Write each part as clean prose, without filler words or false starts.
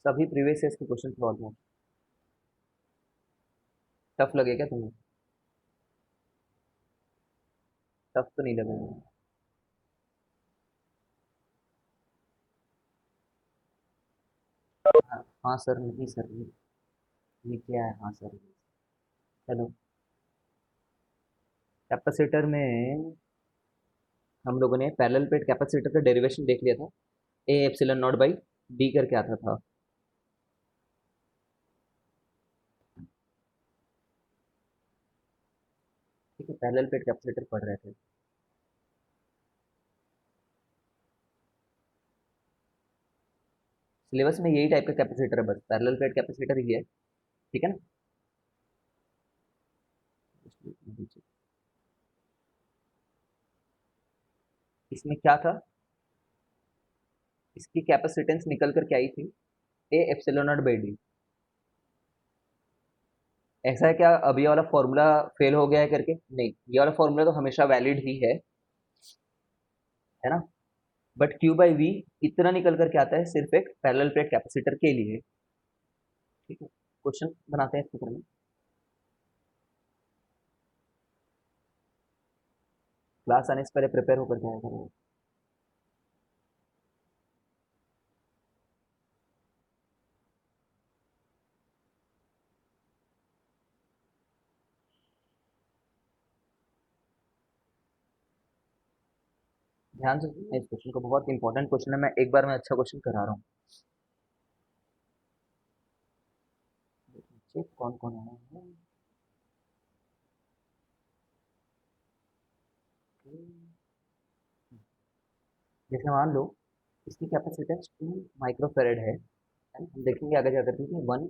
सभी previous year के question solve हो। टफ लगे क्या तुम्हें? टफ तो नहीं लगे? हाँ हाँ सर, नहीं सर, ये क्या है? हाँ सर। चलो, कैपेसिटर में हम लोगों ने पैरेलल प्लेट कैपेसिटर का डेरिवेशन देख लिया था। A epsilon not by D करके आता था। ठीक है, पैरेलल प्लेट कैपेसिटर पढ़ रहे थे। सिलेबस में यही टाइप का कैपेसिटर है, बस पैरेलल प्लेट कैपेसिटर ही है। ठीक है ना? इसमें क्या था? इसकी कैपेसिटेंस निकल कर के आई थी A epsilon not by D. ऐसा है क्या अब ये वाला फॉर्मूला फेल हो गया है करके? नहीं, ये वाला फॉर्मूला तो हमेशा वैलिड ही है ना? बट क्यू बाई वी इतना निकल करके आता है सिर्फ एक पैरेलल प्लेट कैपेसिटर के लिए। ठीक है, क्वेश्चन बनाते हैं इस पेपर में। क्लास आने से पहले प्रिपेयर होकर जाया करो। ध्यान से सुनना इस क्वेश्चन को, बहुत इंपॉर्टेंट क्वेश्चन है। मैं एक बार में अच्छा क्वेश्चन करा रहा हूँ। देखिए कौन कौन है। जैसे मान लो इसकी कैपेसिटेंस 2 माइक्रोफेरेड है। हम देखेंगे आगे जाकर के कि 1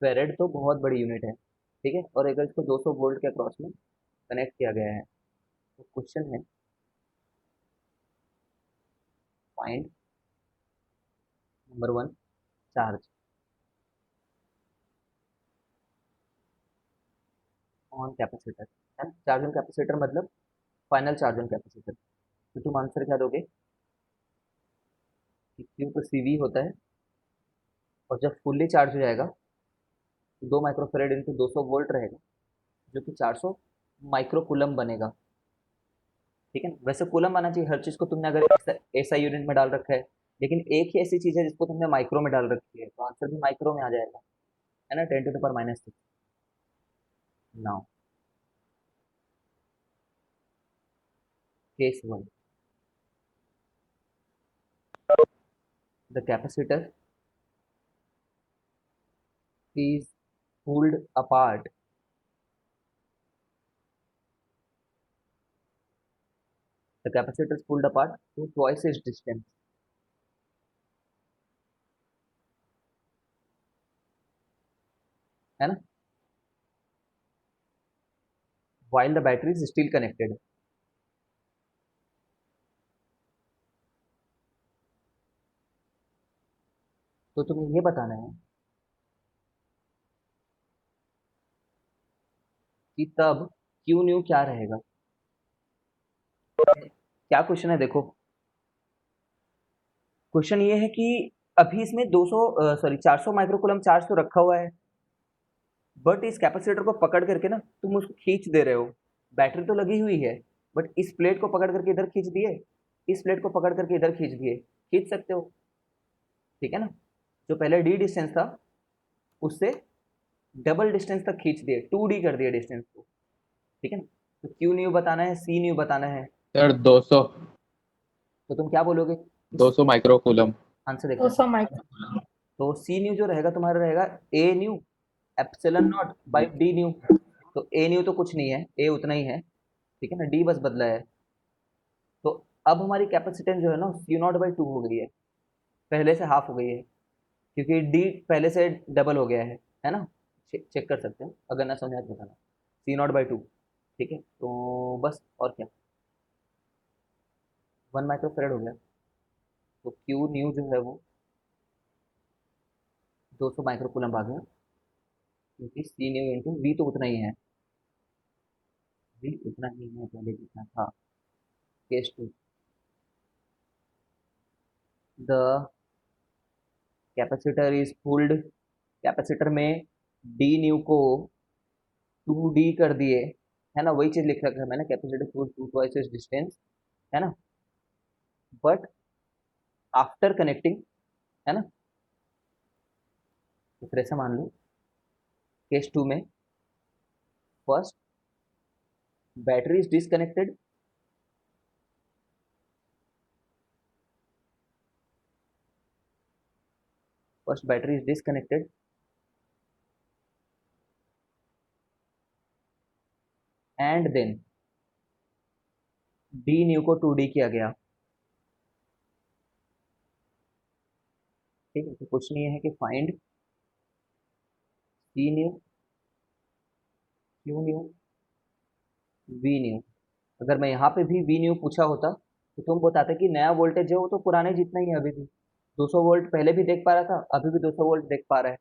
फेरेड तो बहुत बड़ी यूनिट है। ठीक है, और अगर इसको 200 वोल्ट के अक्रॉस में कनेक्ट किया गया है तो क्वेश्चन है find number 1 charge on capacitor. है ना? चार्ज ऑन कैपेसिटर मतलब फाइनल चार्ज ऑन कैपेसिटर। तो तुम आंसर क्या दोगे कि क्यू तो सीवी होता है, और जब फुल्ली चार्ज हो जाएगा तो 2 माइक्रोफेरेड इंटू 200 वोल्ट रहेगा, जो कि 400 माइक्रो बनेगा। ठीक है ना? वैसे कूलम आना चाहिए हर चीज को, तुमने अगर ऐसा यूनिट में डाल रखा है, लेकिन एक ही ऐसी चीज है जिसको तुमने माइक्रो में डाल रखी है, तो आंसर भी माइक्रो में आ जाएगा। है ना? 10⁻⁻⁶। Now case 1, the capacitor is pulled apart. The capacitor is pulled apart to twice its distance. है ना? While the battery is still connected. तो तुम्हें ये बताना है कि तब क्यू न्यू क्या रहेगा। क्या क्वेश्चन है देखो। क्वेश्चन ये है कि अभी इसमें 200 सॉरी 400 माइक्रोकूलम चार्ज तो रखा हुआ है, बट इस कैपेसिटर को पकड़ करके ना तुम उसको खींच दे रहे हो। बैटरी तो लगी हुई है, बट इस प्लेट को पकड़ करके इधर खींच दिए, इस प्लेट को पकड़ करके इधर खींच दिए। खींच सकते हो। ठीक है ना? जो पहले डी डिस्टेंस था उससे डबल डिस्टेंस तक खींच दिए, 2D कर दिए डिस्टेंस को। ठीक है ना? तो क्यू न्यू बताना है, सी न्यू बताना है। सर 200। तो तुम क्या बोलोगे? 200 माइक्रोकूलम। आंसर देखते दो हैं। सौ माइक्रो। तो सी न्यू जो रहेगा तुम्हारा रहेगा a new epsilon not by D new. तो ए न्यू तो कुछ नहीं है, ए उतना ही है। ठीक है ना? डी बस बदला है। तो अब हमारी कैपेसिटेंस जो है ना सी नॉट बाई टू हो गई है, पहले से हाफ हो गई है, क्योंकि डी पहले से डबल हो गया है ना? चेक कर सकते हो, अगर ना समझ आए तो बताना। सी नॉट बाई टू। ठीक है, तो बस और क्या, 1 माइक्रोफेरेड हो गया। तो क्यू न्यू जो है वो 200 माइक्रोकूलम आ गया, क्योंकि सी न्यू इंटू वी तो उतना ही है। वी उतना ही है पहले जितना था। Case two, the capacitor is pulled, capacitor में डी न्यू को 2d कर दिए, है ना, वही चीज लिख रखा है मैंने, capacitor pulled 2 twice its distance, है ना, बट आफ्टर कनेक्टिंग, है ना, तो फिर ऐसा मान लो केस 2 में first battery is disconnected, first battery is disconnected and then d new को 2d किया गया। ठीक है, तो कुछ नहीं है कि find C new, Q new, V new. अगर मैं यहाँ पे भी वी न्यू पूछा होता तो तुम बताते कि नया वोल्टेज है वो तो पुराने जितना ही है, अभी भी 200 वोल्ट पहले भी देख पा रहा था, अभी भी 200 वोल्ट देख पा रहा है।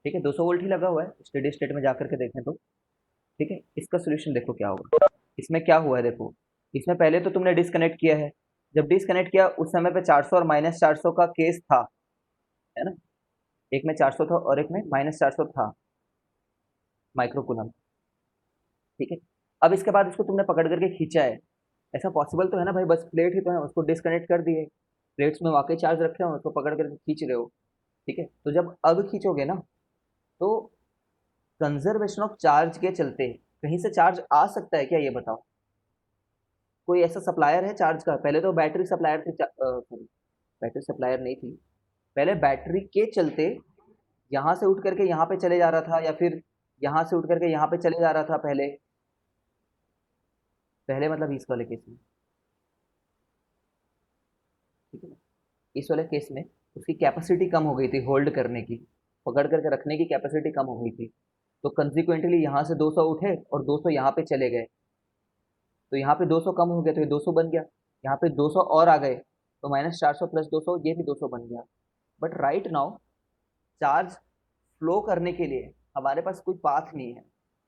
ठीक है, 200 वोल्ट ही लगा हुआ है स्टेडी स्टेट में जाकर के देखें तो। ठीक है, इसका सोल्यूशन देखो क्या होगा। इसमें क्या हुआ है देखो, इसमें पहले तो तुमने डिस्कनेक्ट किया है, जब डिस्कनेक्ट किया उस समय पे 400 और -400 का केस था, है ना, एक में 400 था और एक में -400 था माइक्रोकूलम। ठीक है, अब इसके बाद इसको तुमने पकड़ करके खींचा है, ऐसा पॉसिबल तो है ना भाई, बस प्लेट ही तो है, उसको डिस्कनेक्ट कर दिए, प्लेट्स में वाकई चार्ज रखे हो, उसको पकड़ करके खींच रहे हो। ठीक है, तो जब अब खींचोगे ना तो कंजर्वेशन ऑफ चार्ज के चलते कहीं से चार्ज आ सकता है क्या, ये बताओ। कोई ऐसा सप्लायर है चार्ज का, पहले तो बैटरी सप्लायर थी, सॉरी बैटरी सप्लायर नहीं थी, पहले बैटरी के चलते यहाँ से उठ करके यहाँ पे चले जा रहा था, या फिर यहाँ से उठ करके यहाँ पे चले जा रहा था पहले, पहले मतलब इस वाले केस में। ठीक है ना, इस वाले केस में उसकी कैपेसिटी कम हो गई थी होल्ड करने की, पकड़ करके रखने की कैपेसिटी कम हो गई थी, तो कंसिक्वेंटली यहाँ से 200 उठे और 200 यहाँ पे चले गए, तो यहाँ पे 200 कम हो गया तो ये 200 बन गया, यहाँ पे 200 और आ गए तो -400 + 200 ये भी 200 बन गया। But right now charge flow करने के लिए हमारे पास कोई पाथ नहीं है।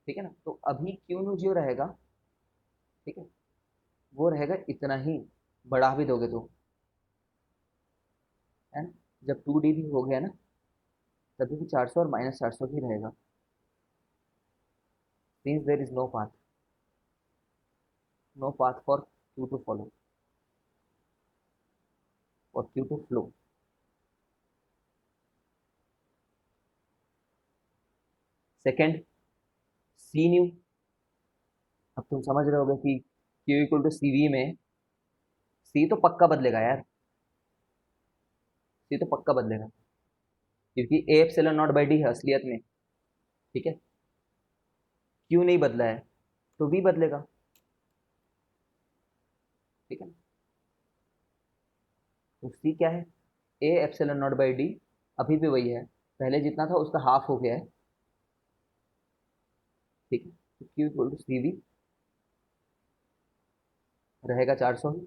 ठीक है ना, तो अभी क्यू न्यू जो रहेगा, ठीक है, वो रहेगा इतना ही, बढ़ा भी दोगे तो, है ना, जब 2d भी हो गया ना तभी भी 400 और -400 ही रहेगा, since there is no path for Q to follow और Q to flow. Second see new, अब तुम समझ रहे होगे कि Q = CV में सी तो पक्का बदलेगा यार, सी तो पक्का बदलेगा, क्योंकि A ε0/d है असलियत में। ठीक है, क्यू नहीं बदला है तो V बदलेगा। ठीक है, तो सी क्या है, A ε0/d अभी भी वही है, पहले जितना था उसका हाफ हो गया है। ठीक है, तो Q = CV रहेगा 400 ही।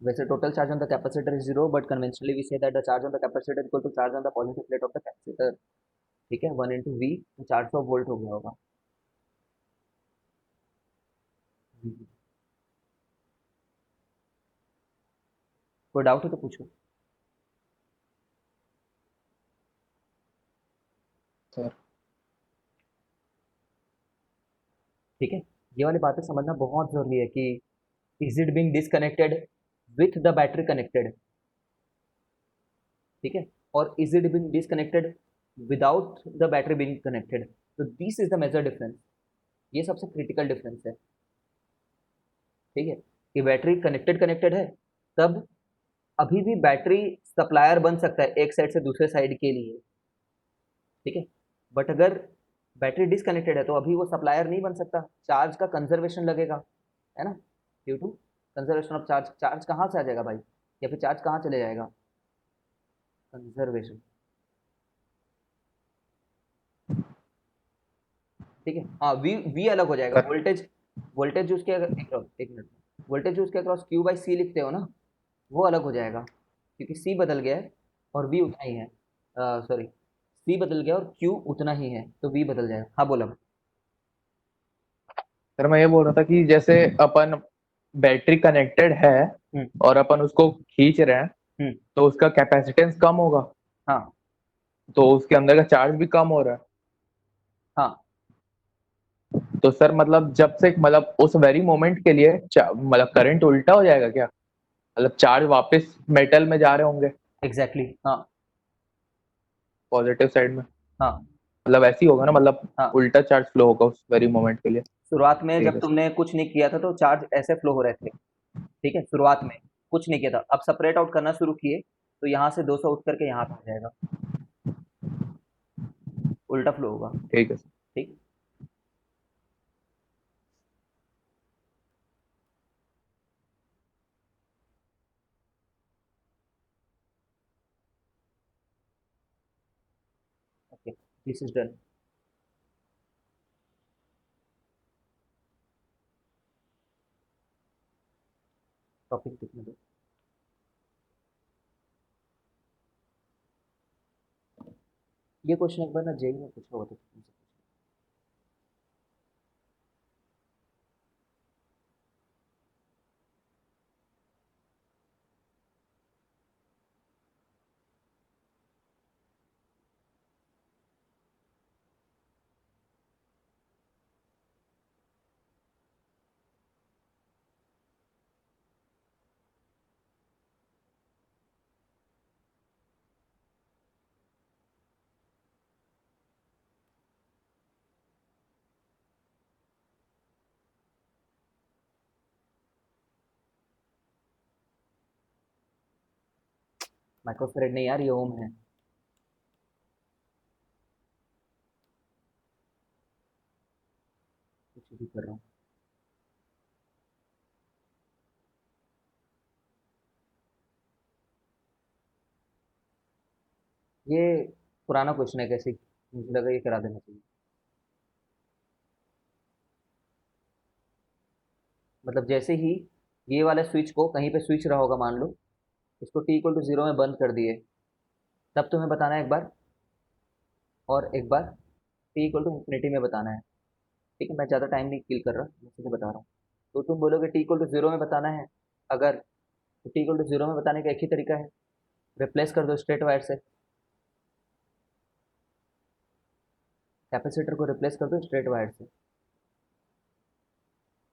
वैसे total charge on the capacitor is 0, but conventionally we say that the charge on the capacitor equal to charge on the positive plate of the capacitor. ठीक है, 1 × V तो 400 वोल्ट हो गया होगा। कोई डाउट है तो पूछो। सर ठीक है, ये वाली बातें समझना बहुत जरूरी है कि is it being disconnected with the battery connected, ठीक है, और is it being disconnected without the battery being connected, तो this is the major difference, ये सबसे क्रिटिकल डिफरेंस है। ठीक है, कि बैटरी कनेक्टेड कनेक्टेड है तब अभी भी बैटरी सप्लायर बन सकता है एक साइड से दूसरे साइड के लिए। ठीक है, बट अगर बैटरी डिसकनेक्टेड है तो अभी वो सप्लायर नहीं बन सकता, चार्ज का कंजर्वेशन लगेगा, है ना, due to conservation of charge. Charge कहाँ से आ जाएगा भाई, या फिर चार्ज कहाँ चले जाएगा, कंजर्वेशन। ठीक है, हाँ, वी अलग हो जाएगा, सर वोल्टेज, वोल्टेज जो उसके एक मिनट, वोल्टेज जो उसके अक्रॉस Q/C लिखते हो ना वो अलग हो जाएगा, क्योंकि C बदल गया है और V उतना ही है, सॉरी, C बदल गया और Q उतना ही है तो V बदल जाएगा। हाँ बोला। सर मैं ये बोल रहा था कि जैसे अपन बैटरी कनेक्टेड है हम्म और अपन उसको खींच रहे हैं, हम्म। तो उसका कैपेसिटेंस कम होगा, हाँ तो उसके अंदर का चार्ज भी कम हो रहा है। हाँ। तो सर मतलब जब से मतलब उस वेरी मोमेंट के लिए मतलब करंट उल्टा हो जाएगा क्या? मतलब चार्ज वापस मेटल में जा रहे होंगे एग्जैक्टली हाँ। पॉजिटिव साइड में, हाँ मतलब ऐसी होगा ना, मतलब हाँ। उल्टा चार्ज फ्लो होगा उस वेरी मोमेंट के लिए। शुरुआत में ठीक जब है सर। तुमने कुछ नहीं किया था तो चार्ज ऐसे फ्लो हो रहे थे, ठीक है, शुरुआत में कुछ नहीं किया था। अब सेपरेट आउट करना शुरू किए तो यहाँ से 200 उठ करके यहाँ पे आ जाएगा, उल्टा फ्लो होगा। ठीक है सर। ठीक। Okay, this is done. Topic लिखने दो। ये क्वेश्चन एक बार ना जेई में पूछा हुआ था तुमसे। माइक्रोफेरेड नहीं यार, ये ओम है। कुछ भी कर रहा हूँ। ये पुराना क्वेश्चन है कैसे, मुझे लगा ये करा देना चाहिए। मतलब जैसे ही ये वाले स्विच को कहीं पे स्विच रहा होगा, मान लो इसको टी इक्वल टू जीरो में बंद कर दिए, तब तुम्हें बताना है एक बार, और एक बार टी इक्वल टू इन्फिनिटी में बताना है। ठीक है, मैं ज़्यादा टाइम नहीं किल कर रहा, मैं सीधे बता रहा हूँ। तो तुम बोलोगे टी इक्वल टू जीरो में बताना है, अगर तो टी इक्वल टू जीरो में बताने का एक ही तरीका है, रिप्लेस कर दो स्ट्रेट वायर से। कैपेसिटर को रिप्लेस कर दो स्ट्रेट वायर से।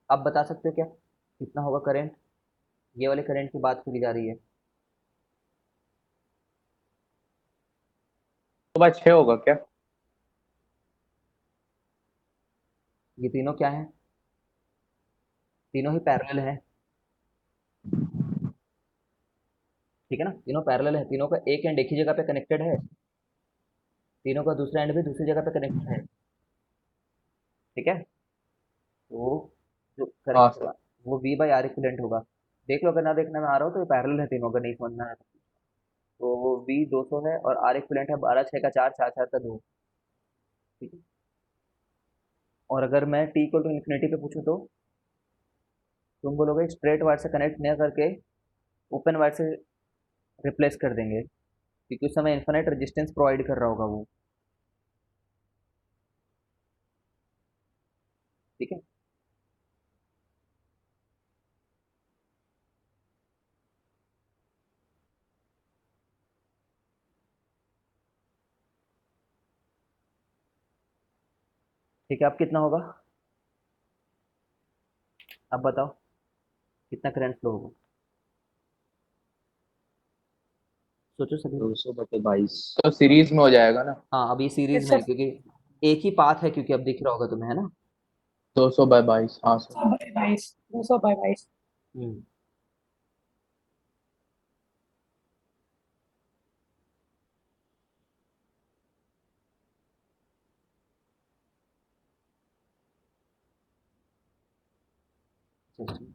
अब बता सकते हो क्या कितना होगा करंट? ये वाले करंट की बात की जा रही है। तो बात 6 होगा क्या? ये तीनों क्या है? तीनों ही पैरेलल है। ठीक है ना, तीनों पैरेलल है, तीनों का एक एंड एक ही जगह पे कनेक्टेड है, तीनों का दूसरा एंड भी दूसरी जगह पे कनेक्टेड है। ठीक है, तो जो हाँ करंट सर। होगा वो वी बाई आर इक्विवेलेंट होगा। देख लो, अगर ना देखने में आ रहा हो तो ये पैरेलल है तीनों, अगर नहीं समझना है तो वो वी 200 है और आर इक्विवेलेंट है 12 6 का 4 4 4 का 2। ठीक है। और अगर मैं टी इक्वल टू इन्फिनिटी पे पूछूं तो तुम बोलोगे स्ट्रेट वायर से कनेक्ट नहीं करके ओपन वायर से रिप्लेस कर देंगे, क्योंकि उस समय इन्फिनिट रेजिस्टेंस प्रोवाइड कर रहा होगा वो। ठीक है। ठीक है, अब कितना होगा? अब बताओ कितना करंट फ्लो होगा, सोचो सभी। 200/22। तो सीरीज में हो जाएगा ना? हाँ, अभी सीरीज में अच्छा, है क्योंकि एक ही पाथ है, क्योंकि अब दिख रहा होगा तुम्हें, है ना। 200/22, हाँ सर। 200/22, 200/22। हम्म। चलो,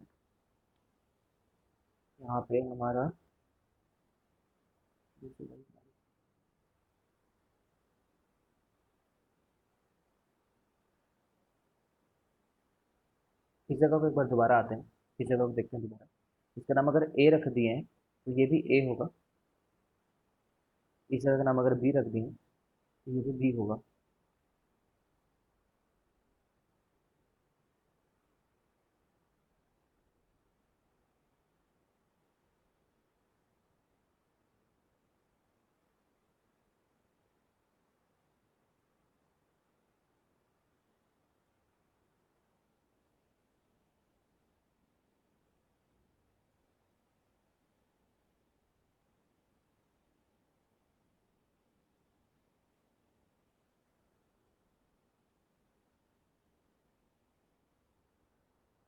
यहाँ पे हमारा इस जगह को एक बार दोबारा आते हैं, इस जगह को देखते हैं दोबारा। इसका नाम अगर ए रख दिए हैं तो ये भी ए होगा, इस जगह का नाम अगर बी रख दिए हैं तो ये भी बी होगा।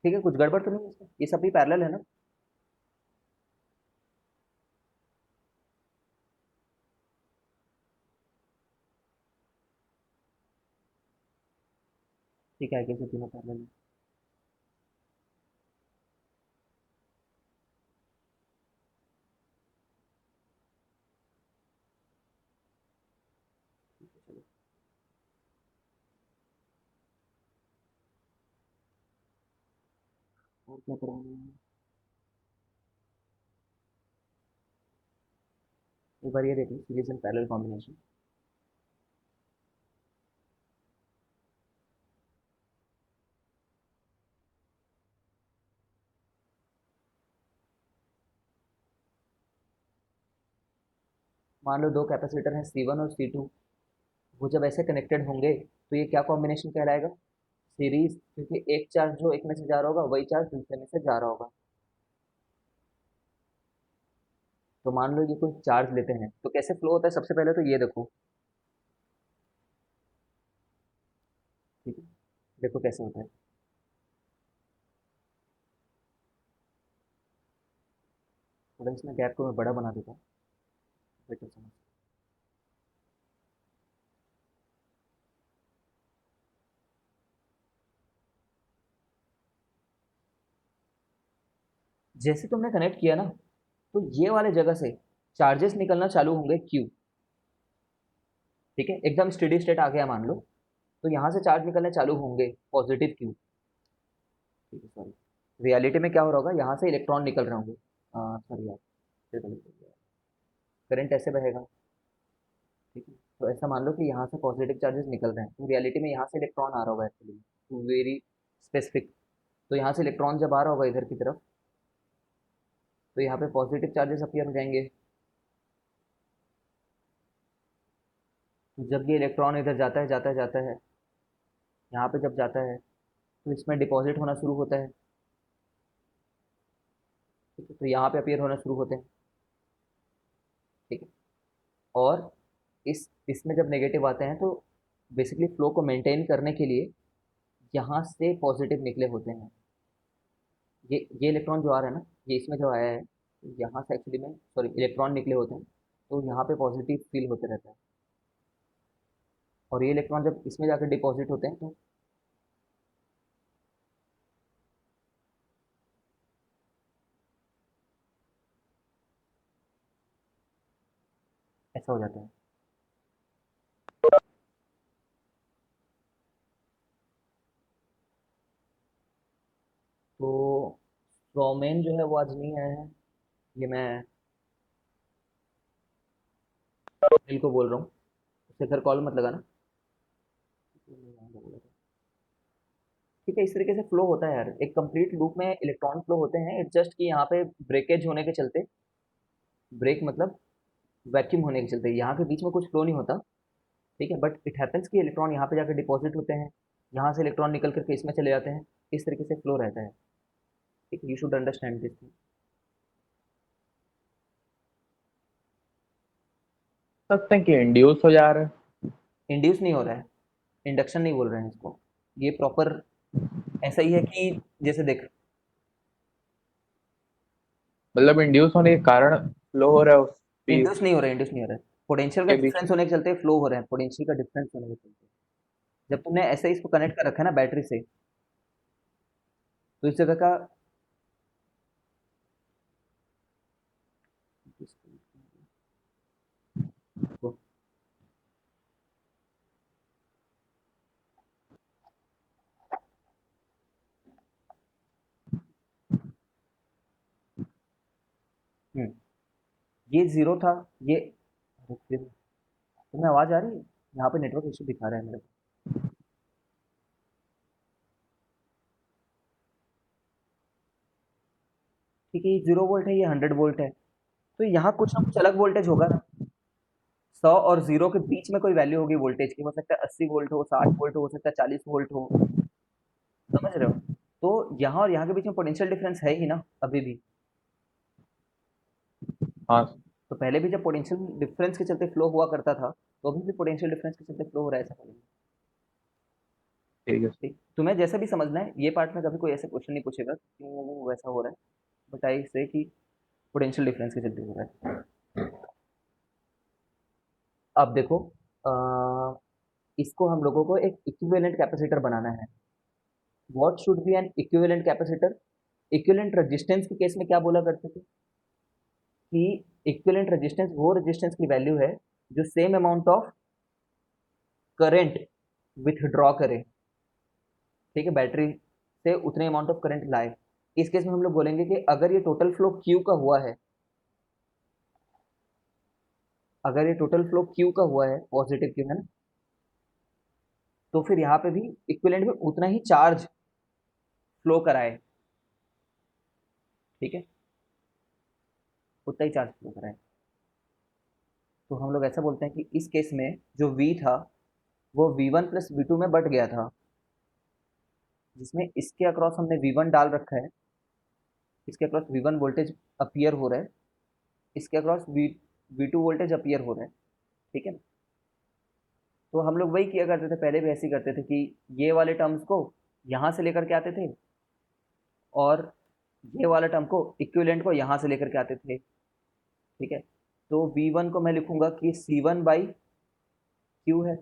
ठीक है, कुछ गड़बड़ तो नहीं है इसमें, ये सब भी पैरेलल है ना। ठीक है, आगे से तीनों पैरेलल है। ठीक है, चलो। और क्या कराना है, एक बार ये देख लो, सीरीज एंड पैरेलल कॉम्बिनेशन। मान लो दो कैपेसिटर हैं C1 और C2, वो जब ऐसे कनेक्टेड होंगे तो ये क्या कॉम्बिनेशन कहलाएगा, सीरीज, क्योंकि एक चार्ज जो एक में से जा रहा होगा वही चार्ज दूसरे में से जा रहा होगा। तो मान लो ये कोई चार्ज लेते हैं तो कैसे फ्लो होता है, सबसे पहले तो ये देखो। ठीक है, देखो कैसे होता है। थोड़ा इसमें गैप को मैं बड़ा बना देता हूँ, बेटर समझ। जैसे तुमने कनेक्ट किया ना, तो ये वाले जगह से चार्जेस निकलना चालू होंगे Q। ठीक है, एकदम स्टेडी स्टेट आ गया मान लो, तो यहाँ से चार्ज निकलने चालू होंगे पॉजिटिव Q। ठीक है, सॉरी, रियलिटी में क्या हो रहा होगा, यहाँ से इलेक्ट्रॉन निकल रहे होंगे। सॉरी यार, करंट ऐसे बहेगा। ठीक है, तो ऐसा मान लो कि यहाँ से पॉजिटिव चार्जेस निकल रहे हैं, तो रियलिटी में यहाँ से इलेक्ट्रॉन आ रहा होगा एक्चुअली, टू वेरी स्पेसिफिक। तो यहाँ से इलेक्ट्रॉन जब आ रहा होगा इधर की तरफ, तो यहाँ पे पॉजिटिव चार्जेस अपीयर हो जाएंगे। तो जब ये इलेक्ट्रॉन इधर जाता है जाता है जाता है, यहाँ पे जब जाता है तो इसमें डिपॉजिट होना शुरू होता है। ठीक है, तो यहाँ पे अपीयर होना शुरू होते हैं। ठीक है, और इस इसमें जब नेगेटिव आते हैं तो बेसिकली फ्लो को मेंटेन करने के लिए यहाँ से पॉजिटिव निकले होते हैं। ये इलेक्ट्रॉन जो आ रहा है ना, ये इसमें जो आया है, तो यहाँ से एक्चुअली में सॉरी इलेक्ट्रॉन निकले होते हैं, तो यहाँ पे पॉजिटिव फील होते रहता है। और ये इलेक्ट्रॉन जब इसमें जाकर डिपॉजिट होते हैं तो ऐसा हो जाता है। तो सौमेन जो है वो आज नहीं आया है, ये मैं अनिल को बोल रहा हूँ, उससे घर कॉल मत लगाना। ठीक है, इस तरीके से फ्लो होता है यार, एक कंप्लीट लूप में इलेक्ट्रॉन फ्लो होते हैं। इट्स जस्ट कि यहाँ पे ब्रेकेज होने के चलते, ब्रेक मतलब वैक्यूम होने के चलते यहाँ के बीच में कुछ फ्लो नहीं होता। ठीक है, बट इट हैपेंस कि इलेक्ट्रॉन यहाँ पे जाकर डिपॉजिट होते हैं, यहाँ से इलेक्ट्रॉन निकल करके इसमें चले जाते हैं, इस तरीके से फ्लो रहता है। ठीक है, you should understand this thing. सकते हैं कि इंड्यूस हो जा रहा है। इंड्यूस नहीं हो रहा है, इंडक्शन नहीं बोल रहे हैं इसको, ये प्रॉपर ऐसा ही है कि जैसे देख, मतलब इंड्यूस होने के कारण फ्लो हो रहा है उस भी इंड्यूस नहीं हो रहा है, इंड्यूस नहीं हो रहा है, पोटेंशियल का के बीच। डिफरेंस होने के चलते फ्लो हो रहे हैं, पोटेंशियल का डिफरेंस होने के चलते। जब तुमने ऐसे ही इसको कनेक्ट कर रखा है ना बैटरी से, तो इस जगह का हम्म, ये जीरो था, ये अरे फिर तुम्हें आवाज आ रही है, यहाँ पे नेटवर्क इशू दिखा रहा है मेरे को। ठीक है, ये 0 वोल्ट है, ये 100 वोल्ट है, तो यहाँ कुछ ना कुछ अलग वोल्टेज होगा ना। 100 और 0 के बीच में कोई वैल्यू होगी वोल्टेज की, हो सकता है 80 वोल्ट हो, 60 वोल्ट हो सकता है 40 वोल्ट हो। समझ रहे हो, तो यहाँ और यहाँ के बीच में पोटेंशियल डिफरेंस है ही ना अभी भी। हाँ, तो पहले भी जब पोटेंशियल डिफरेंस के चलते फ्लो हुआ करता था, तो अभी भी पोटेंशियल डिफरेंस के चलते फ्लो हो रहा है, ऐसा बोलेंगे। ठीक है। ठीक, तुम्हें जैसा भी समझना है, ये पार्ट में कभी कोई ऐसा क्वेश्चन नहीं पूछेगा क्यों वो वैसा हो रहा है, बट आई से कि पोटेंशियल डिफरेंस के चलते हो रहा है। अब देखो, इसको हम लोगों को एक इक्विवेलेंट कैपेसिटर बनाना है। What should be N equivalent capacitor? Equivalent resistance के केस में क्या बोला करते थे कि इक्विवेलेंट रेजिस्टेंस वो रेजिस्टेंस की वैल्यू है जो same amount of current withdraw करे, ठीक है, बैटरी से उतने अमाउंट ऑफ करंट लाए। इस केस में हम लोग बोलेंगे कि अगर ये टोटल फ्लो क्यू का हुआ है, अगर ये टोटल फ्लो क्यू का हुआ है, पॉजिटिव क्यू है ना, तो फिर यहाँ पे भी इक्विवेलेंट में उतना ही चार्ज फ्लो कराए, ठीक है, उतना ही चार्ज फ्लो कराए। तो हम लोग ऐसा बोलते हैं कि इस केस में जो V था वो V1 प्लस V2 में बट गया था, जिसमें इसके अक्रॉस हमने V1 डाल रखा है, इसके अक्रॉस V1 वोल्टेज अपीयर हो रहा है, इसके अक्रॉस V2 वोल्टेज अपीयर हो रहा है, ठीक है। तो हम लोग वही किया करते थे, पहले भी ऐसे ही करते थे कि ये वाले टर्म्स को यहाँ से लेकर के आते थे और ये वाला टर्म को, इक्विवेलेंट को यहाँ से लेकर के आते थे, ठीक है। तो V1 को मैं लिखूंगा कि C1 बाई Q है,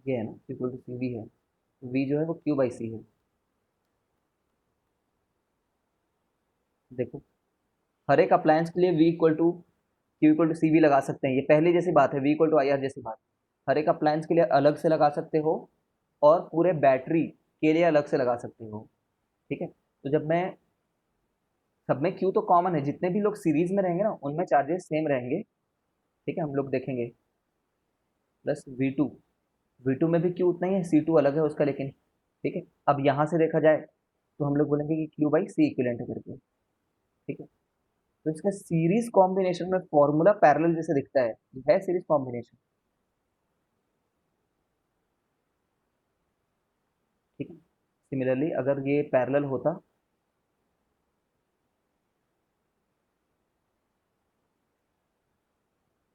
ये है ना, इक्वल टू CV है, तो V जो है वो Q बाई C है। देखो, हर एक अप्लायंस के लिए V equal to Q equal to CV लगा सकते हैं, ये पहले जैसी बात है, V इक्वल टू IR जैसी बात। हर एक अप्लायंस के लिए अलग से लगा सकते हो और पूरे बैटरी के लिए अलग से लगा सकते हो, ठीक है। तो जब मैं, सब में Q तो कॉमन है, जितने भी लोग सीरीज में रहेंगे ना उनमें चार्जेस सेम रहेंगे, ठीक है, हम लोग देखेंगे। प्लस V2 में भी Q उतना ही है, C2 अलग है उसका, लेकिन ठीक है। अब यहाँ से देखा जाए तो हम लोग बोलेंगे कि Q बाई C इक्विवेलेंट है करके, ठीक है। तो इसका सीरीज कॉम्बिनेशन में फॉर्मूला पैरेलल जैसे दिखता है, ये है सीरीज कॉम्बिनेशन, ठीक है। सिमिलरली अगर ये पैरेलल होता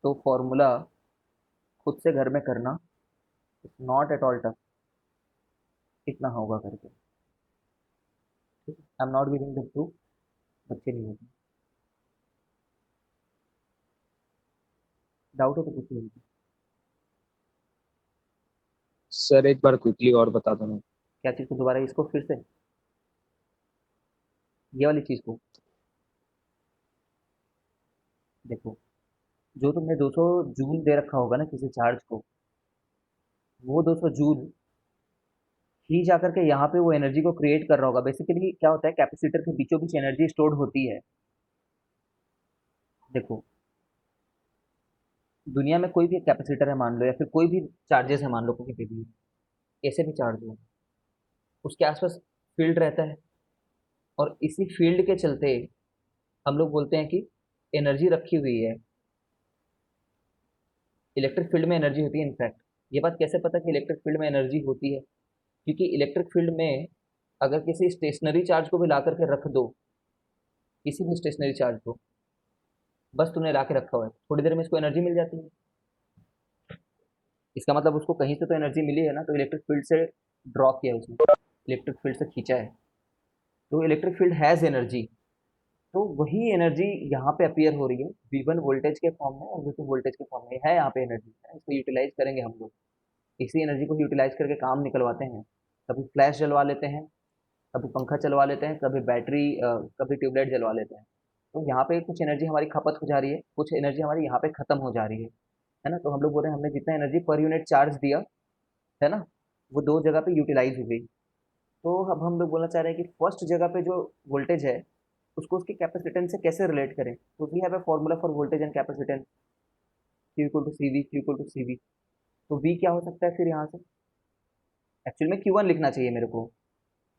तो फॉर्मूला खुद से घर में करना नॉट एट ऑल टफ, इतना होगा करके, ठीक है। I am not giving the proof, बच्चे नहीं होते, डाउट हो तो कुछ नहीं। सर एक बार क्विकली और बता दो ना। क्या चीज़ को दोबारा, इसको फिर से, ये वाली चीज़ को देखो, जो तुमने 200 जूल दे रखा होगा ना किसी चार्ज को, वो 200 जूल ही जाकर के यहाँ पे वो एनर्जी को क्रिएट कर रहा होगा। बेसिकली क्या होता है, कैपेसिटर के बीचों बीच एनर्जी स्टोर्ड होती है। देखो, दुनिया में कोई भी कैपेसिटर है मान लो, या फिर कोई भी चार्जेस है मान लो, कोई भी ऐसे भी चार्ज हो, उसके आसपास फील्ड रहता है, और इसी फील्ड के चलते हम लोग बोलते हैं कि एनर्जी रखी हुई है। इलेक्ट्रिक फील्ड में एनर्जी होती है इनफैक्ट। ये बात कैसे पता कि इलेक्ट्रिक फील्ड में एनर्जी होती है? क्योंकि इलेक्ट्रिक फील्ड में अगर किसी स्टेशनरी चार्ज को भी ला करके रख दो, किसी भी स्टेशनरी चार्ज को, बस तुमने ला के रखा हुआ है, थोड़ी देर में इसको एनर्जी मिल जाती है। इसका मतलब उसको कहीं से तो एनर्जी मिली है ना, तो इलेक्ट्रिक फील्ड से ड्रॉ किया है उसने, इलेक्ट्रिक फील्ड से खींचा है, तो इलेक्ट्रिक फील्ड हैज़ एनर्जी। तो वही एनर्जी यहाँ पे अपीयर हो रही है V1 वोल्टेज के फॉर्म में और V2 वोल्टेज के फॉर्म में, है यहाँ पे एनर्जी है, इसको यूटिलाइज करेंगे हम लोग। इसी एनर्जी को यूटिलाइज करके काम निकलवाते हैं। कभी फ्लैश जलवा लेते हैं, कभी पंखा चलवा लेते हैं, कभी बैटरी, कभी ट्यूबलाइट जलवा लेते हैं। तो यहाँ पे कुछ एनर्जी हमारी खपत हो जा रही है, कुछ एनर्जी हमारी यहाँ पे खत्म हो जा रही है ना। तो हम लोग बोल रहे हैं हमने जितना एनर्जी पर यूनिट चार्ज दिया है ना, वो दो जगह पे यूटिलाइज हो गई। तो अब हम लोग बोलना चाह रहे हैं कि फर्स्ट जगह पे जो वोल्टेज है उसको उसके कैपेसिटेंस से कैसे रिलेट करें। तो we have a formula for voltage and capacitance, Q equal to C V, Q equal to C V. तो V क्या हो सकता है फिर यहाँ से, एक्चुअल में Q1 लिखना चाहिए मेरे को,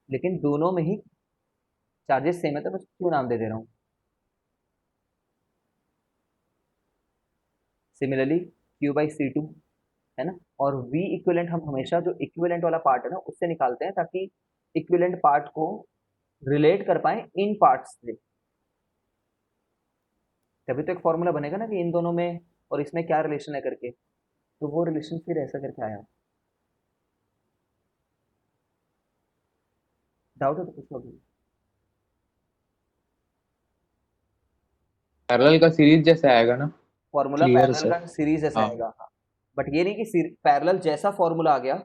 लेकिन दोनों में ही चार्जेस सेम है तो मैं Q नाम दे दे रहा हूँ। सिमिलरली Q बाई C2 है ना, और V इक्विवेलेंट हम हमेशा जो इक्विवेलेंट वाला पार्ट है ना उससे निकालते हैं, ताकि इक्विवेलेंट पार्ट को रिलेट कर पाए इन पार्ट्स से। तभी तो एक फॉर्मूला बनेगा ना कि इन दोनों में और इसमें क्या रिलेशन है करके, तो वो रिलेशन फिर ऐसा करके आया। डाउट है तो पूछो अभी। पैरेलल का सीरीज जैसे आएगा ना। Formula clear parallel sir. का सीरीज ऐसा हाँ आएगा, हाँ। बट ये नहीं कि पैरेलल जैसा फॉर्मूला आ गया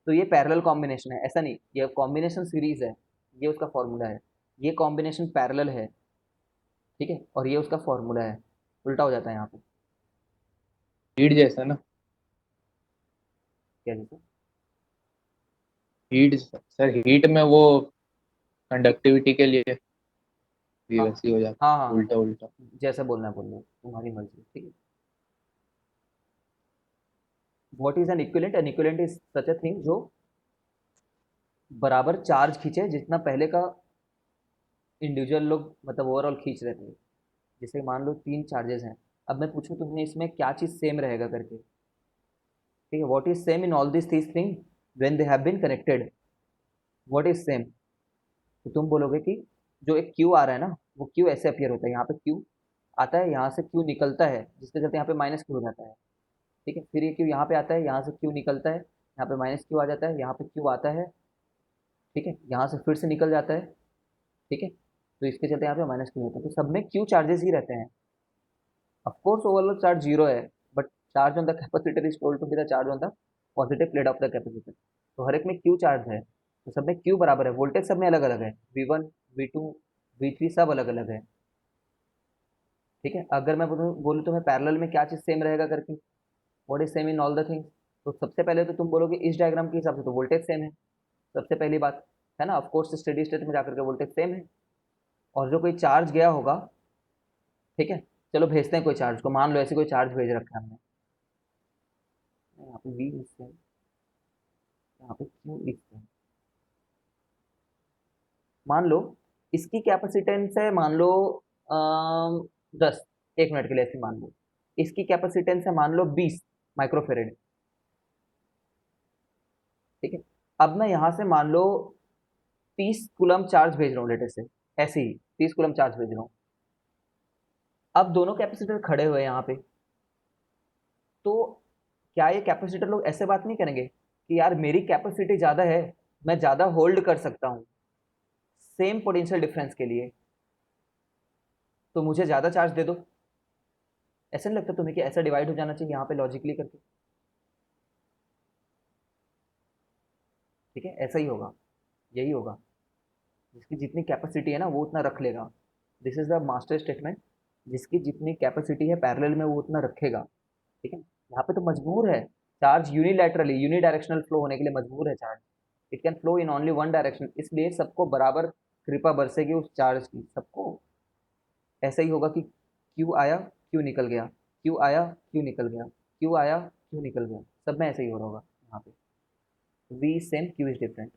तो ये पैरेलल कॉम्बिनेशन है, ऐसा नहीं। ये कॉम्बिनेशन सीरीज है, ये उसका फॉर्मूला है। ये कॉम्बिनेशन पैरेलल है, ठीक है, और ये उसका फॉर्मूला है। उल्टा हो जाता है यहाँ पे। हीट जैसा ना। क्या जैसे? हीट सर, हीट में वो कंडक्टिविटी के लिए भी हाँ वैसी हो जाता हाँ है, हाँ, उल्टा उल्टा। जैसा बोलना है बोल लो, तुम्हारी मर्जी, ठीक है। What is an equivalent? N equivalent is such a thing जो बराबर चार्ज खींचे जितना पहले का इंडिविजुअल लोग मतलब ओवरऑल खींच रहे थे। जैसे मान लो 3 चार्जेस हैं, अब मैं पूछूं तुम्हें इसमें क्या चीज़ सेम रहेगा करके, ठीक है। What is same in all this these thing when they have been connected? What is same? तो तुम बोलोगे कि जो एक क्यू आ रहा है ना, वो क्यू ऐसे अपियर होता है, यहाँ पे क्यू आता है, यहाँ से क्यू निकलता है, जिसके चलते यहाँ पे माइनस क्यू हो जाता है, ठीक है। फिर ये क्यू यहाँ पे आता है, यहाँ से क्यू निकलता है, यहाँ पे माइनस क्यू आ जाता है, यहाँ पे क्यू आता है, ठीक है, यहाँ से फिर से निकल जाता है, ठीक है। तो इसके चलते यहाँ पे माइनस क्यू होता है, तो सब में क्यू चार्जेस ही रहते हैं। ऑफकोर्स ओवरऑल चार्ज जीरो है, but charge on the capacitor is told to be the charge on the positive plate of the capacitor. तो हर एक में क्यू चार्ज है, तो सब में क्यू बराबर है। वोल्टेज सब में अलग अलग है, V1 V2 V3 सब अलग अलग है, ठीक है। अगर मैं बोलूँ तुम्हें पैरेलल में क्या चीज़ सेम रहेगा करके, what is same in all the things, तो सबसे पहले तो तुम बोलोगे इस डायग्राम के हिसाब से तो वोल्टेज सेम है, सबसे पहली बात, है ना। ऑफकोर्स स्टेडी स्टेट में जाकर के वोल्टेज सेम है। और जो कोई चार्ज गया होगा, ठीक है, चलो भेजते हैं कोई चार्ज को, मान लो ऐसे कोई चार्ज भेज रखा है हमने, यहाँ पे V इससे, यहाँ पे Q इससे, मान लो इसकी कैपेसिटेंस है, मान लो 10, 1 मिनट के लिए ऐसे मान लो, इसकी कैपेसिटेंस है मान लो 20 माइक्रोफेरेड, ठीक है। अब मैं यहाँ से मान लो 30 कूलम चार्ज भेज रहा हूँ लेटर से, ऐसे ही 30 कूलम चार्ज भेज रहा हूँ। अब दोनों कैपेसिटर खड़े हुए हैं यहाँ पे, तो क्या ये कैपेसिटर लोग ऐसे बात नहीं करेंगे कि यार मेरी कैपेसिटी ज़्यादा है, मैं ज़्यादा होल्ड कर सकता हूँ सेम पोटेंशियल डिफरेंस के लिए, तो मुझे ज़्यादा चार्ज दे दो? ऐसा नहीं लगता तुम्हें कि ऐसा डिवाइड हो जाना चाहिए यहाँ पे लॉजिकली करके, ठीक है। ऐसा ही होगा, यही होगा। जिसकी जितनी कैपेसिटी है ना वो उतना रख लेगा। This is the master statement. जिसकी जितनी कैपेसिटी है पैरेलल में वो उतना रखेगा, ठीक है। यहाँ पे तो मजबूर है चार्ज यूनिलैटरली यूनिडायरेक्शनल फ्लो होने के लिए मजबूर है charge. It can flow in only one direction, इसलिए सबको बराबर कृपा बरसेगी उस चार्ज की, सबको। ऐसा ही होगा कि क्यू आया क्यू निकल गया, क्यू आया क्यू निकल गया, क्यू आया क्यू निकल गया, सब में ऐसे ही हो रहा होगा यहाँ पे। V same Q is different.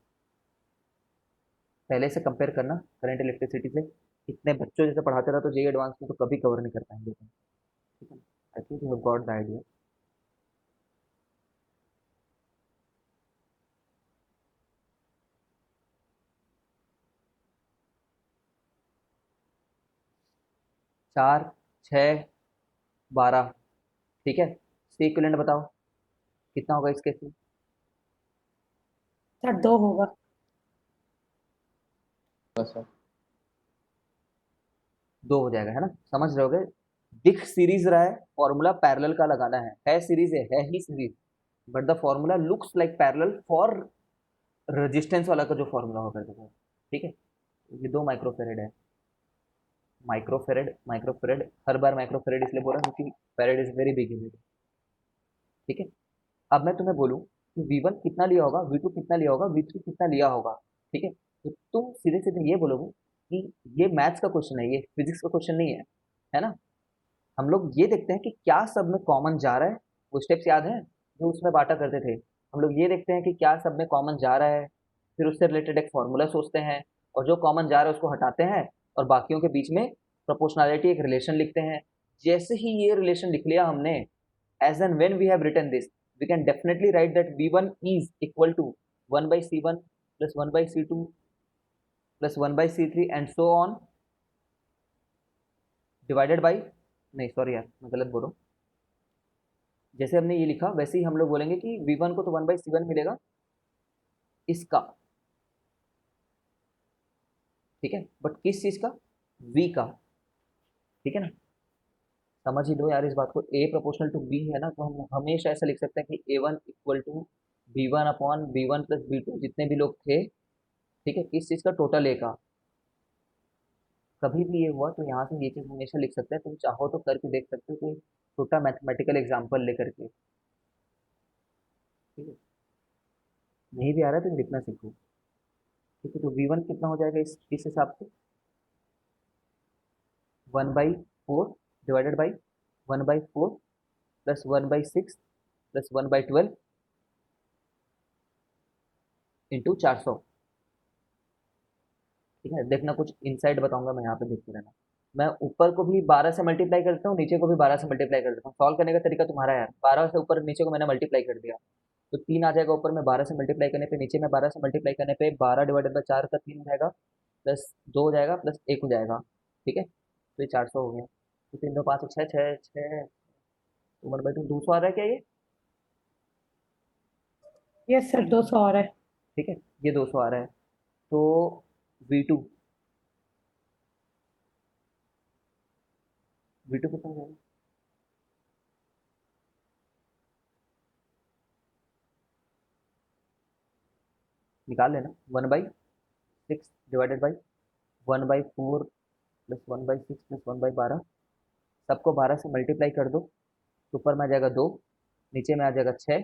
पहले से कंपेयर करना करंट इलेक्ट्रिसिटी से, इतने बच्चों जैसे पढ़ाते रहा तो जेई एडवांस में तो कभी कवर नहीं कर पाएंगे तुम, ठीक है। आई think you have got the idea. 4 6 12, ठीक है। सी इक्विवेलेंट बताओ कितना होगा इस केस में? सर 2 होगा। बस सर। 2 हो जाएगा, है ना, समझ रहे होगे। दिख सीरीज रहा है, फॉर्मूला पैरेलल का लगाना है सीरीज, है ही series, but the formula looks like parallel for resistance वाला का जो फॉर्मूला होगा देखो, ठीक है। ये 2 माइक्रोफेरेड है, माइक्रोफेरेड माइक्रोफेरेड, हर बार माइक्रोफेरेड इसलिए बोल रहा हूँ क्योंकि फेरेड इज वेरी बिग यूनिट, ठीक है। अब मैं तुम्हें बोलूँ कि V1 कितना लिया होगा, V2 कितना लिया होगा, V3 कितना लिया होगा, ठीक है, तो तुम सीधे सीधे ये बोलोगे कि ये मैथ्स का क्वेश्चन है, ये फिजिक्स का क्वेश्चन नहीं है ना। हम लोग ये देखते हैं कि क्या सब में कॉमन जा रहा है, वो स्टेप्स याद है जो उसमें बांटा करते थे। हम लोग ये देखते हैं कि क्या सब में कॉमन जा रहा है, फिर उससे रिलेटेड एक फॉर्मूला सोचते हैं, और जो कॉमन जा रहा है उसको हटाते हैं, और बाकियों के बीच में प्रोपोर्शनैलिटी एक रिलेशन लिखते हैं। जैसे ही ये रिलेशन लिख लिया हमने, as and when we have written this, we can definitely write that V1 is equal to 1 by C1 plus 1 by C2 plus 1 by C3 and so on, divided by, नहीं sorry यार मैं गलत बोल रहा हूँ, जैसे हमने ये लिखा वैसे ही हम लोग बोलेंगे कि v1 को तो 1/c1 मिलेगा इसका, ठीक है, बट किस चीज का, v का, ठीक है ना। समझ ही लो यार इस बात को, a प्रोपोर्शनल टू b है ना, तो हम हमेशा ऐसा लिख सकते हैं कि a1 equal to b1 upon b1 plus b2 जितने भी लोग थे, ठीक है, किस चीज का, टोटल a का। कभी भी ये हुआ तो यहाँ से ये चीज हमेशा लिख सकते हैं, तुम चाहो तो करके देख सकते हो कोई छोटा मैथमेटिकल एग्जाम्पल लेकर के, ठीक है। नहीं भी आ रहा है तो लिखना सीखो, ठीक है। तो v1 कितना हो जाएगा इस हिसाब से, 1/4 divided by 1/4 plus 1/6 plus 1/12 into 400, ठीक है। देखना कुछ इनसाइड बताऊंगा मैं, यहाँ पे देखते रहना। मैं ऊपर को भी 12 से मल्टीप्लाई करता हूँ, नीचे को भी 12 से मल्टीप्लाई कर देता हूँ। सॉल्व करने का तरीका तुम्हारा है यार, 12 से ऊपर नीचे को मैंने मल्टीप्लाई कर दिया तो 3 आ जाएगा ऊपर में, 12 से मल्टीप्लाई करने पे नीचे में 12 से मल्टीप्लाई करने पे 12 डिवाइडेड बाई 4 का 3 हो जाएगा, प्लस 2 हो जाएगा, प्लस 1 हो जाएगा, ठीक है। तो ये 400 हो गया, तो 3 2 5 6 6 6 1/2 200 आ रहा है क्या ये, यस सर 200 और है। ठीक है, ये 200 आ रहा है। तो V2 V2 कितना हो जाएगा, निकाल लेना, 1/6 डिवाइडेड बाई 1/4 प्लस 1/6 प्लस 1/12, सबको 12 से मल्टीप्लाई कर दो तो ऊपर में आ जाएगा 2, नीचे में आ जाएगा 6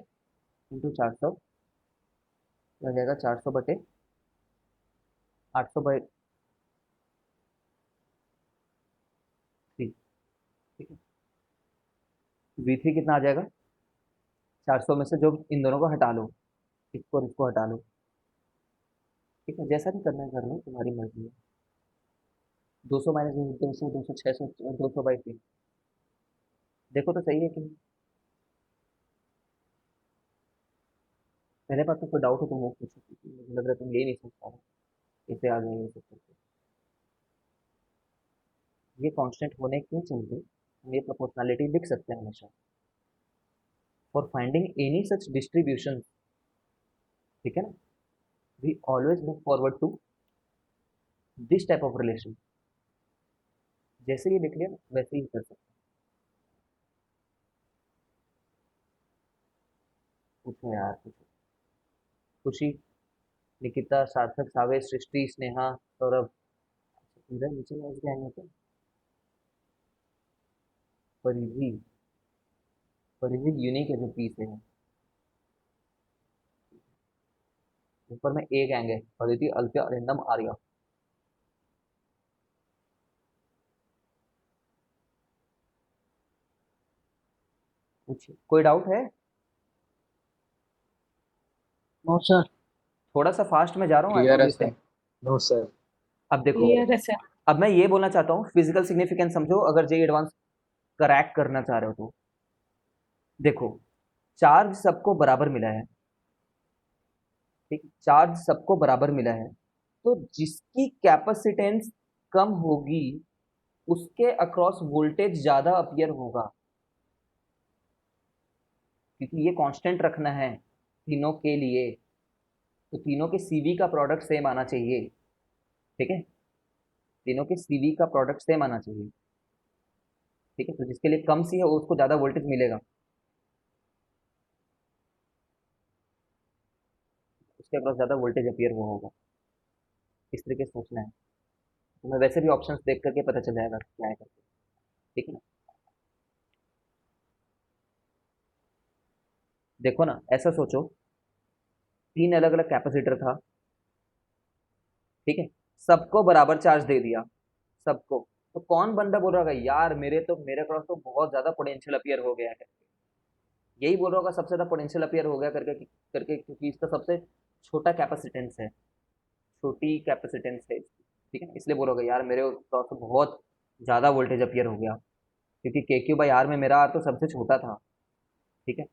इंटू 400, आ जाएगा 400/800/3, ठीक है। V3 कितना आ जाएगा, 400 में से जो इन दोनों को हटा लो, इसको और इसको हटा लो, ठीक है, जैसा भी करना है कर लो, तुम्हारी मर्जी है। 200 माइनस 200 200 600 200/3, देखो तो सही है कि नहीं। पहले बात तो कोई डाउट हो तो वो पूछो, क्योंकि मुझे लग रहा है तुम यही नहीं समझ पा रहे, कैसे आ गए ये सब करके। ये कांस्टेंट होने के चलते हम ये प्रोपोर्शनैलिटी लिख सकते हैं हमेशा, for finding any such distribution, ठीक है ना, we always look forward to this type of relation. जैसे ये लिख लिया वैसे ही कर सकते हैं। पूछो यार पूछो, खुशी, निकिता, सार्थक, सावेश, सृष्टि, स्नेहा, सौरभ, इधर नीचे में क्या आएंगे, तो परिधि, परिधि यूनिक है जो पी से है, ऊपर में एक आएंगे, परिधि, अल्फ्या, अरिंदम, आर्या। पूछिए, कोई डाउट है, नो सर। थोड़ा सा फास्ट में जा रहा हूँ क्लियर है एक्चुअली से। सर। No sir. अब देखो, क्लियर है सर। अब मैं ये बोलना चाहता हूँ फिजिकल सिग्निफिकेंस समझो, अगर जे एडवांस क्रैक करना चाह रहे हो तो देखो, चार्ज सबको बराबर मिला है, ठीक, चार्ज सबको बराबर मिला है, तो जिसकी कैपेसिटेंस कम होगी उसके अक्रॉस वोल्टेज ज्यादा अपीयर होगा, क्योंकि ये कांस्टेंट रखना है तीनों के लिए, तो तीनों के सीवी का प्रोडक्ट सेम आना चाहिए, ठीक है, तीनों के सीवी का प्रोडक्ट सेम आना चाहिए, ठीक है। तो जिसके लिए कम सी है उसको ज्यादा वोल्टेज मिलेगा, उसके अक्रॉस ज्यादा वोल्टेज अपीयर वो होगा, इस तरीके से सोचना है। तुम्हें वैसे भी ऑप्शंस देख करके पता चल जाएगा क्या है करके, ठीक है ना। देखो ना, ऐसा सोचो, 3 अलग अलग कैपेसिटर था, ठीक है, सबको बराबर चार्ज दे दिया, सबको, तो कौन बंदा बोल रहा होगा यार मेरे क्रॉस तो बहुत ज्यादा पोटेंशियल अपीयर हो गया है करके, यही बोल रहा होगा सबसे ज्यादा पोटेंशियल अपीयर हो गया करके करके, क्योंकि इसका सबसे छोटा कैपेसिटेंस है, छोटी कैपेसिटेंस है इसकी, ठीक है, इसलिए बोल रहा होगा यार मेरे क्रॉस तो बहुत ज्यादा वोल्टेज अपीयर हो गया, क्योंकि के क्यू बाई आर में मेरा आर तो सबसे छोटा था, ठीक है।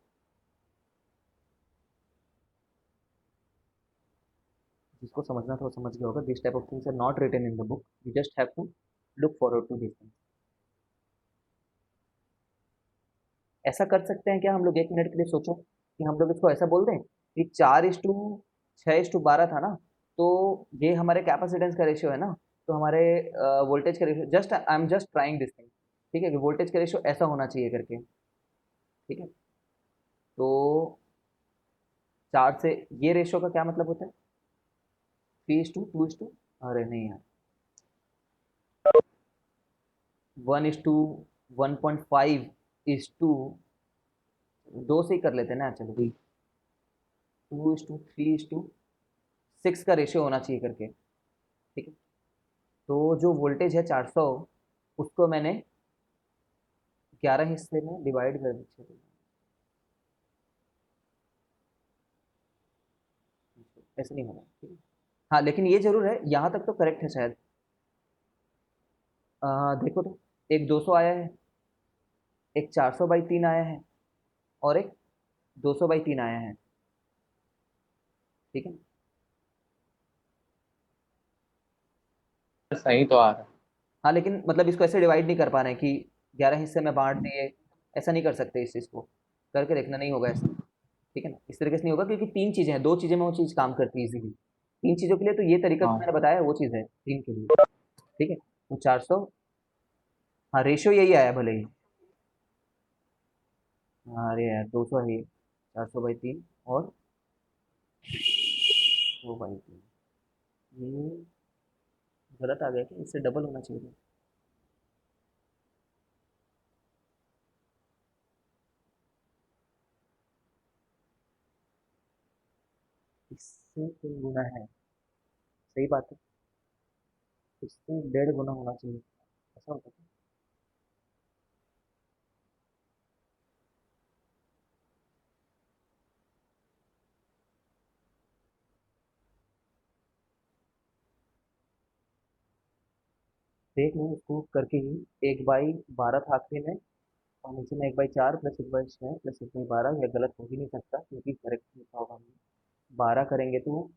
जिसको समझना था वो समझ गया होगा, this type of things are not written in the book, you just have to look forward to this things. ऐसा कर सकते हैं क्या हम लोग, 1 मिनट के लिए सोचो कि हम लोग इसको ऐसा बोल दें कि 4:6:12 था ना, तो ये हमारे कैपेसिटेंस का रेशियो है ना, तो हमारे वोल्टेज का ratio, just I am just trying this thing, ठीक है, कि वोल्टेज का रेशियो ऐसा होना चाहिए करके, ठीक है। तो 4 से ये रेशियो का क्या मतलब होता है, 3:2, अरे नहीं यार, 1:1.5 2 से ही कर लेते हैं ना, चलो 2:3:6 का रेशियो होना चाहिए करके, ठीक है। तो जो वोल्टेज है 400, उसको मैंने 11 हिस्से में डिवाइड कर दीजिए, ऐसे नहीं होगा, ठीक है। हाँ लेकिन ये जरूर है, यहाँ तक तो करेक्ट है शायद। देखो तो, एक 200 आया है, एक 400/3 आया है, और एक 200/3 आया है, ठीक है। सही तो आ रहा है। हाँ लेकिन मतलब इसको ऐसे डिवाइड नहीं कर पा रहे हैं कि 11 हिस्से में बांट दिए, ऐसा नहीं कर सकते, इस चीज़ को करके देखना नहीं होगा ऐसा, ठीक है ना, इस तरीके से नहीं होगा, क्योंकि 3 चीज़ें हैं, 2 चीज़ें में वो चीज़ काम करती है इजीली, 3 चीज़ों के लिए तो ये तरीका जो हाँ मैंने बताया वो चीज़ है 3 के लिए, ठीक है। तो 400, हाँ रेशियो यही आया भले ही, हाँ अरे यार 200 है ये, 400/3 और 100/3, ये गलत आ गया क्या, इससे डबल होना चाहिए था। इससे 3 गुना है, सही बात है, इससे 1.5 गुना होना चाहिए, ऐसा होता है। देख लो इसको करके ही, 1/12 था आखिरी में, और नीचे में 1/4 प्लस 1/6 प्लस 1/12, यह गलत हो ही नहीं सकता क्योंकि करेक्ट लिखा होगा हमने। 12 करेंगे तो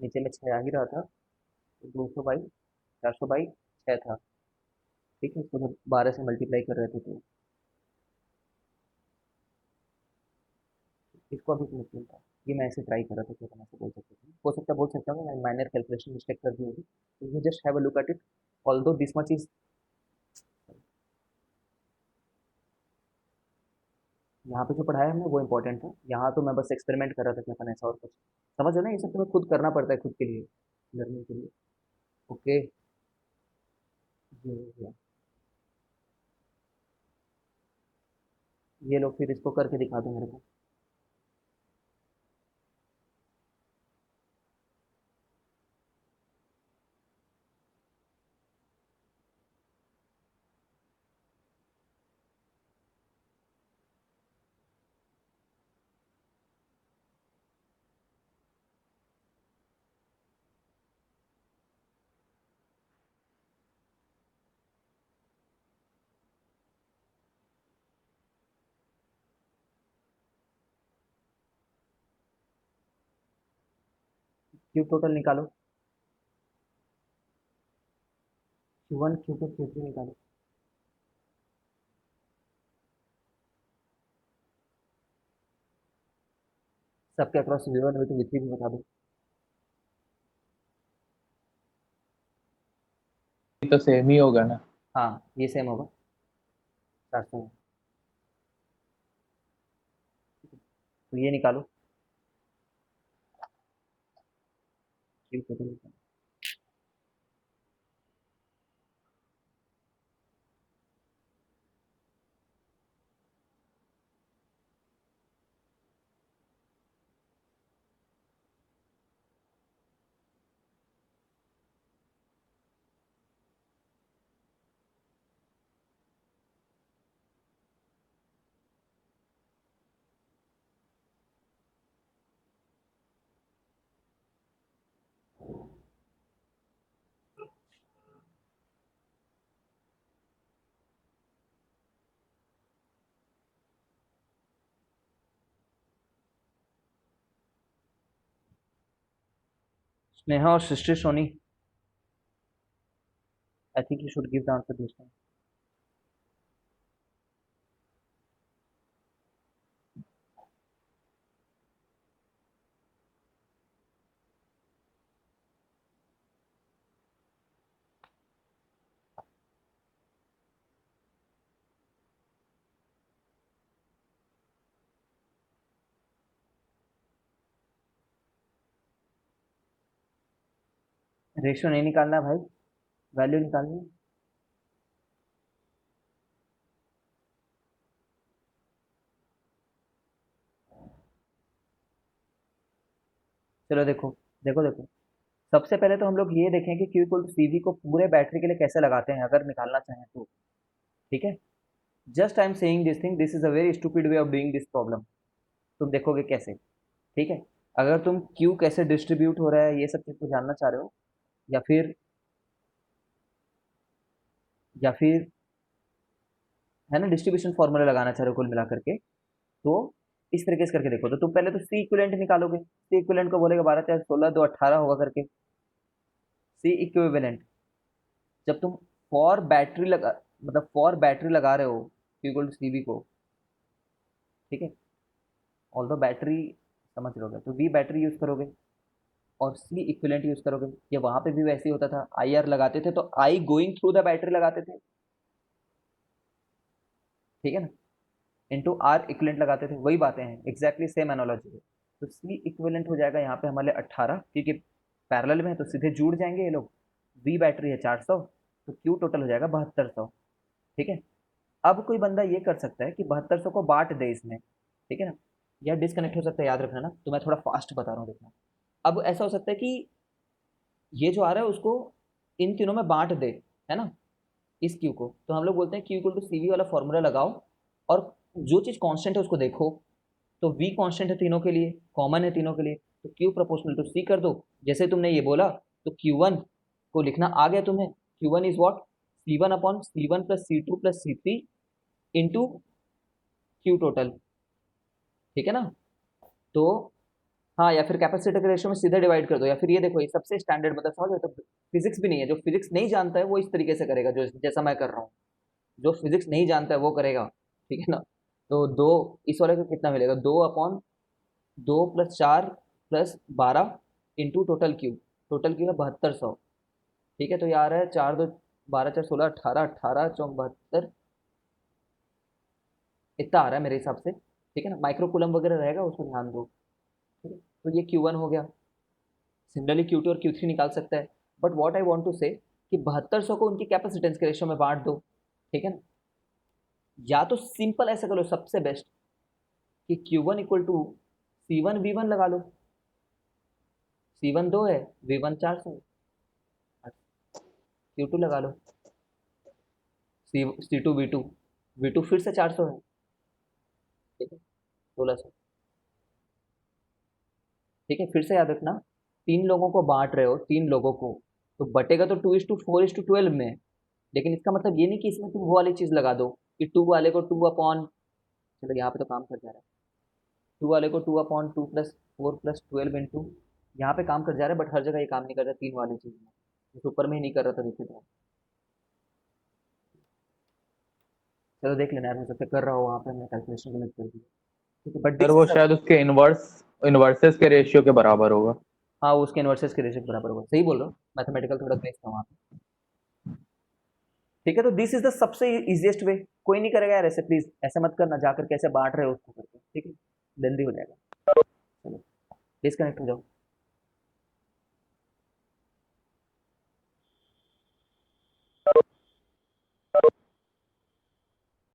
नीचे में 6 आ ही रहा था, तो 400/6 था, ठीक है, इसको जब 12 से मल्टीप्लाई कर रहे थे तो इसको अभी तो नहीं था, ये मैं ऐसे ट्राई कर रहा था कि हम ऐसे बोल सकते थे, हो सकता है, बोल सकता हूँ मैं माइनर कैलकुलेशन मिस्टेक कर दी होगी, तो you just have a look at it, although this much is, यहाँ पे जो पढ़ाया हमने वो इंपॉर्टेंट था, यहाँ तो मैं बस एक्सपेरिमेंट कर रहा था कि अपन ऐसा, और कुछ समझ रहे हो ना, ये सब तुम्हें खुद करना पड़ता है खुद के लिए, लर्निंग के लिए, ओके। ये हो गया, ये लोग फिर इसको करके दिखा दो मेरे को। क्यूब टोटल निकालो, Q1 Q2 Q3 निकालो, सबके अक्रॉस V1 V2 V3 भी बता दो। ये तो सेम ही होगा ना। हाँ ये सेम होगा, 400 में, तो ये निकालो, क्यूब टोटल निकालो। स्नेहा और Srishti Soni, I think you should give the answer this time. Ratio नहीं निकालना भाई, वैल्यू निकालनी है। चलो देखो देखो देखो, सबसे पहले तो हम लोग ये देखें कि Q equal to C V को पूरे बैटरी के लिए कैसे लगाते हैं अगर निकालना चाहें तो। ठीक है, just I am saying this thing, this is a very stupid way of doing this problem. तुम देखोगे कैसे। ठीक है, अगर तुम Q कैसे डिस्ट्रीब्यूट हो रहा है ये सब चीज़ को जानना चाह रहे हो, या फिर या फिर है ना डिस्ट्रीब्यूशन फॉर्मूला लगाना चाह रहे हो कुल मिला करके, तो इस तरीके से करके देखो। तो तुम पहले तो सी इक्विवेलेंट निकालोगे, सी इक्विवेलेंट को बोलेगा 12 4 16 2 18 होगा करके। सी इक्विवेलेंट जब तुम फॉर बैटरी लगा, मतलब फॉर बैटरी लगा रहे हो Q equal to C V को, ठीक है, ऑल दो बैटरी समझ लोगे तो वी बैटरी यूज़ करोगे और सी इक्विवेलेंट यूज़ करोगे। ये वहाँ पे भी वैसे ही होता था, आई आर लगाते थे तो I going through the battery लगाते थे, ठीक है ना, इंटू आर इक्विवेलेंट लगाते थे, वही बातें हैं, एग्जैक्टली सेम एनोलॉजी है। तो सी इक्विवेलेंट हो जाएगा यहाँ पे हमारे 18, क्योंकि पैरेलल में है तो सीधे जुड़ जाएंगे ये लोग। वी बैटरी है 400, तो क्यू टोटल हो जाएगा 7200। ठीक है, अब कोई बंदा ये कर सकता है कि 7200 को बांट दे इसमें, ठीक है ना, या डिस्कनेक्ट हो सकता है, याद रखना ना, तो मैं थोड़ा फास्ट बता रहा हूँ देखना। अब ऐसा हो सकता है कि ये जो आ रहा है उसको इन तीनों में बांट दे, है ना, इस क्यू को, तो हम लोग बोलते हैं Q equal to C V वाला फॉर्मूला लगाओ और जो चीज़ कांस्टेंट है उसको देखो। तो v कांस्टेंट है तीनों के लिए, कॉमन है तीनों के लिए, तो q प्रोपोर्शनल टू c कर दो। जैसे तुमने ये बोला तो q1 को लिखना आ गया तुम्हें, q1 is what, c1 upon c1 plus c2 plus c3 into q total, ठीक है ना। तो हाँ, या फिर कैपेसिटर के रेशियो में सीधे डिवाइड कर दो, या फिर ये देखो ये सबसे स्टैंडर्ड, मतलब समझ रहे हो, तो फिजिक्स भी नहीं है, जो फिजिक्स नहीं जानता है वो इस तरीके से करेगा, जो जैसा मैं कर रहा हूँ, जो फिजिक्स नहीं जानता है वो करेगा, ठीक है ना। तो दो, इस वाले को कितना मिलेगा, 2 upon 2 plus 4 plus 12 into total Q है 7200। ठीक है, तो ये आ रहा है 4 2 12 4 16 18 18 चौक 72, इतना आ रहा है मेरे हिसाब से, ठीक है ना। माइक्रो कूलम वगैरह रहेगा उसको ध्यान दो, ठीक है। तो ये Q1 हो गया, सिमिलरली Q2 और Q3 निकाल सकता है, but what I want to say कि 7200 को उनकी कैपेसिटेंस के रेशियो में बांट दो, ठीक है ना। या तो सिंपल ऐसा कर लो, सबसे बेस्ट कि Q1 equal to C1 V1 लगा लो, C1 2 है, V1 400 है, Q2 लगा लो, C2 V2 फिर से 400 है, ठीक है, 1600। ठीक है, फिर से याद रखना, 3 लोगों को बांट रहे हो, 3 लोगों को, तो बटेगा तो 2:4:12 में, लेकिन इसका मतलब ये नहीं कि इसमें तुम वो वाली चीज़ लगा दो कि 2 वाले को 2 अपॉन, चलो यहाँ पे तो काम कर जा रहा है, 2 वाले को 2 अपॉन 2 प्लस 4 प्लस 12 इंटू, यहाँ पे काम कर जा रहा है, बट हर जगह ये काम नहीं कर रहा 3 वाली चीज़ में, इस ऊपर में ही नहीं कर रहा था देखिए। तो चलो देख लेना यार, हो सकता है कर रहा हो वहाँ पे हमने कैलकुलेशन गलत कर दी, ठीक है, बट सर वो शायद उसके इन्वर्सेस के रेशियो के बराबर होगा। हाँ, उसके इन्वर्सेस के रेशियो के बराबर होगा, सही बोल रहा हूँ, मैथमेटिकल थोड़ा तेज था वहाँ पे। ठीक है, तो दिस इज द सबसे इजीएस्ट वे, कोई नहीं करेगा यार ऐसे, प्लीज ऐसे मत करना, जाकर कैसे बांट रहे हो उसको करके, ठीक है, लेंदी हो जाएगा। चलो डिस्कनेक्ट हो जाओ।